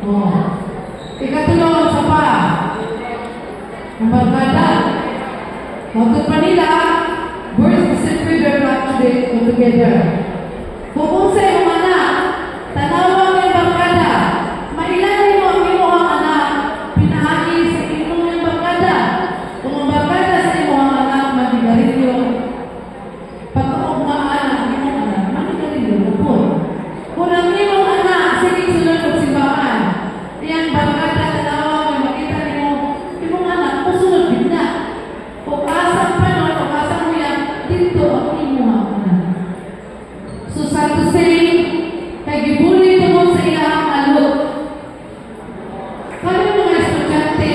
Oh. Ikatulong sa pa. Ang barkada. Matod pa nila, birds simply they're not together. Kung sa iyong anak, tanawang yung barkada, mailan mo ang iyong anak, pinahagi sa iyong yung barkada. Kung ang barkada sa iyong anak, manigarilyo, pagkaugmaan ang iyong anak, manigarilyo na po. Kung ang iyong anak, sige sunod ng simbahan, yan barkada, tanawang yung makita iyong anak, kusunod din na. Kung asang panon, kung asang mo yan, dito ang iyong anak. So, sad to say, kay gibuli tungod sa iyang alot. Kami mga estudyante,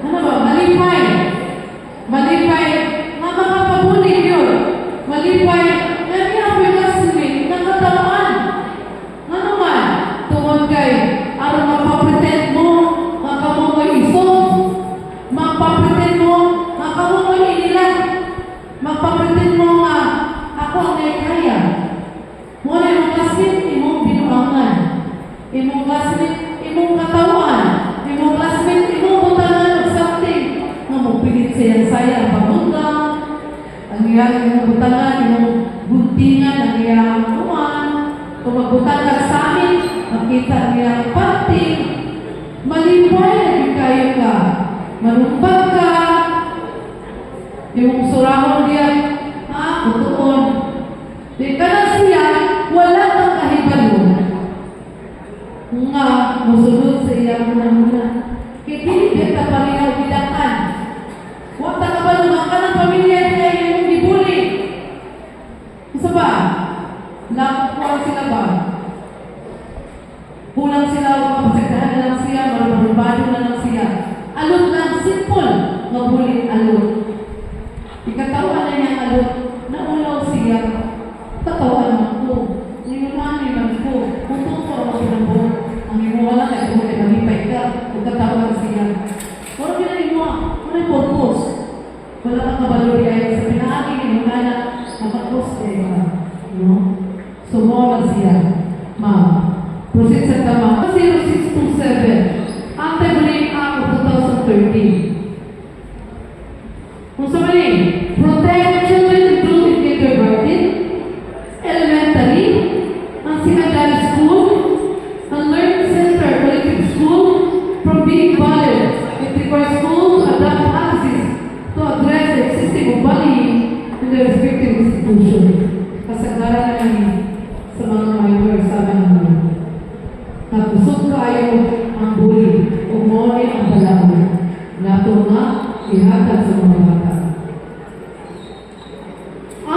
ano ba, malipay. Malipay, nga makapabuli yun. Malipay, nga kinapoy classmate, nakatawan. Nga naman, tungod kay, aron mapapretend mo, nga kamumoy isog. Mapapretend mo, nga kamumoy inilan. Mapapretend mo nga, ako ang kaya. Muna yung classmate, imong binuangan. Imong classmate, imong katawan. Imong classmate, imong butangan of something. Nga magpilit siyang sayang pagundang. Ang iyang butangan, imong buntingan, ang iyang kuwan. Kung magbutang ka sa amin, makita ang iyang parting. Malipay, naging kayo ka. Manumpag ka. Yung surahon diyan, kutuon. Di ka na siya, wala kang kahibalo. Nga, musunod sa iya muna-muna. Kaya di ka pareho bidakan. Huwag ka ba naman ka ng pamilya niya yung dibuli. Isa ba? Kulang sila ba? Kulang sila, mapasagdahan na lang siya, marumabado na lang siya. Alot lang, simple. Mabulit alot. Ikatawan na niyang alot, naulaw siya. Katawan mo ko. Niyumani man ko. Kung tuto ako sinabot, ang imuwala na ito, ay malipay ka. Kung katawan siya. Pero pinay mo, ano yung purpose? Wala kang kabalori ay sa pinaaking yung anak, nakapos no? Sumawag siya. Ma'am. Proceed sa tama. 0627. Antay ako 2013. Kung sa mali, protect children including kindergarten, elementary, ang secondary school, ang learning center, collective school, from being violent. It requires schools to adopt policies to address the existing of bullying in their respective institution. Kasagaran na kami sa mga minor sa mga nagusog kayo ang bully o mori ang palawan. Nato nga, ihatag sa mga